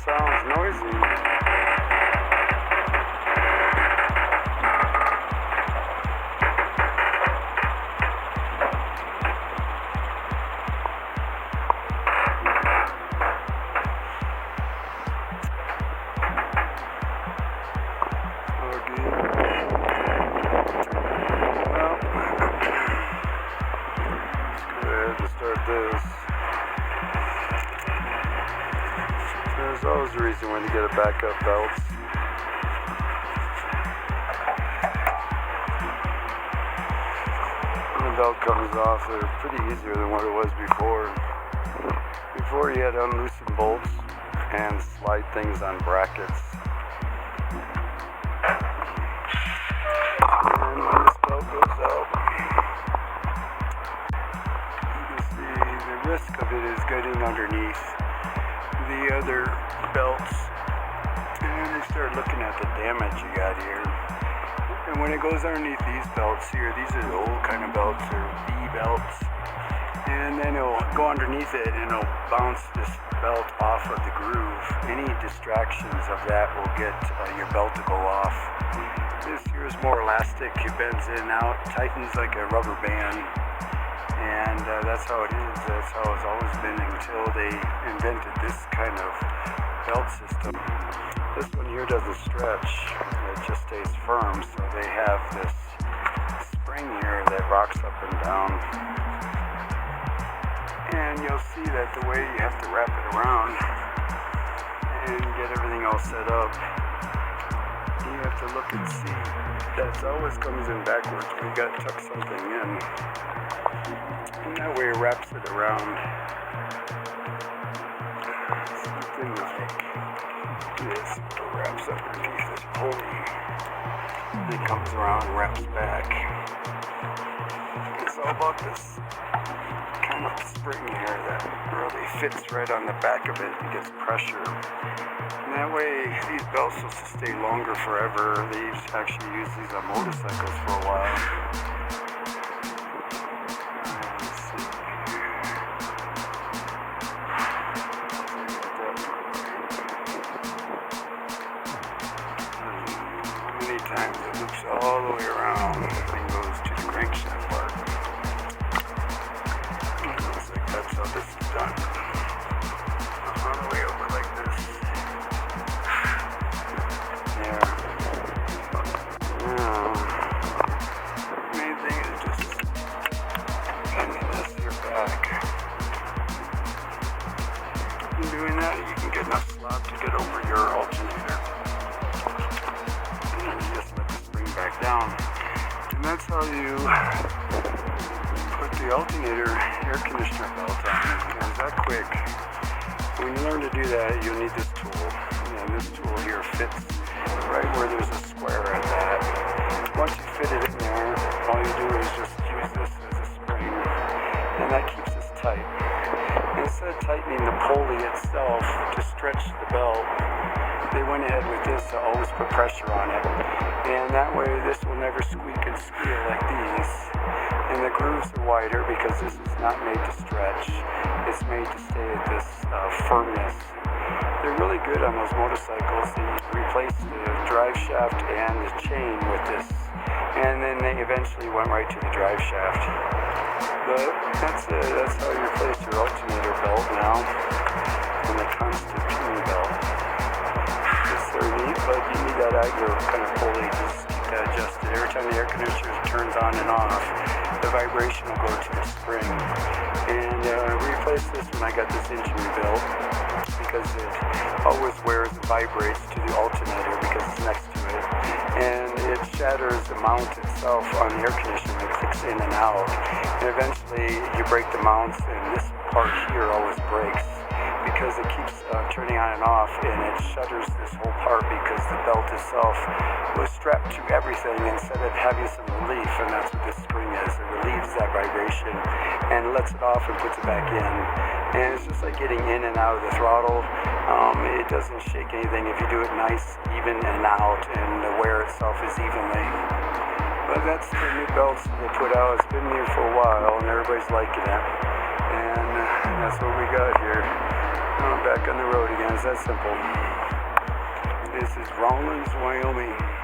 sounds noisy. There's always a reason when you get a backup belt. When the belt comes off, they're pretty easier than what it was before. Before you had to unloosen bolts and slide things on brackets. And when this belt goes out, you can see the risk of it is getting underneath the other belts, and you start looking at the damage you got here. And when it goes underneath these belts here, these are the old kind of belts, or B belts, and then it'll go underneath it and it'll bounce this belt off of the groove. Any distractions of that will get your belt to go off. This here is more elastic, it bends in and out, tightens like a rubber band. And that's how it is. That's how it's always been until they invented this kind of belt system. This one here doesn't stretch. It just stays firm. So they have this spring here that rocks up and down. And you'll see that the way you have to wrap it around and get everything all set up, you have to look and see. That always comes in backwards. We got to tuck something in. And that way it wraps it around. Something like this. It wraps up underneath this pulley. It comes around and wraps back. It's all about this kind of spring here that really fits right on the back of it and gets pressure. And that way these belts will stay longer forever. They actually use these on motorcycles for a while. Many times it loops all the way around and goes to the crankshaft part. Looks like that's how this is done. All the way over like this. There. Now, the main thing is just bending this here back. In doing that, you can get enough slot to get over your alternator. Back down. And that's how you put the alternator air conditioner belt on. It's that quick. When you learn to do that, you'll need this tool. And this tool here fits right where there's a square at that. Once you fit it in there, all you do is just use this as a spring. And that keeps us tight. Instead of tightening the pulley itself to stretch the belt, they went ahead with this to always put pressure on it. And that way this will never squeak and squeal like these. And the grooves are wider because this is not made to stretch. It's made to stay at this firmness. They're really good on those motorcycles. They replaced the drive shaft and the chain with this. And then they eventually went right to the drive shaft. But that's how you replace your alternator belt now. And the constant tuning belt. They're neat, but you need that Agro kind of pulley just to keep that adjusted. Every time the air conditioner turns on and off, the vibration will go to the spring. And we replaced this when I got this engine rebuilt because it always wears and vibrates to the alternator because it's next to it. And it shatters the mount itself on the air conditioner. It clicks in and out. And eventually you break the mounts and this part here always breaks, because it keeps turning on and off, and it shutters this whole part because the belt itself was strapped to everything instead of having some relief, and that's what this spring is. It relieves that vibration and lets it off and puts it back in. And it's just like getting in and out of the throttle. It doesn't shake anything if you do it nice, even and out, and the wear itself is evenly. But that's the new belts they put out. It's been new for a while, and everybody's liking it. And that's what we got here. Back back on the road again. It's that simple. This is Rawlins, Wyoming.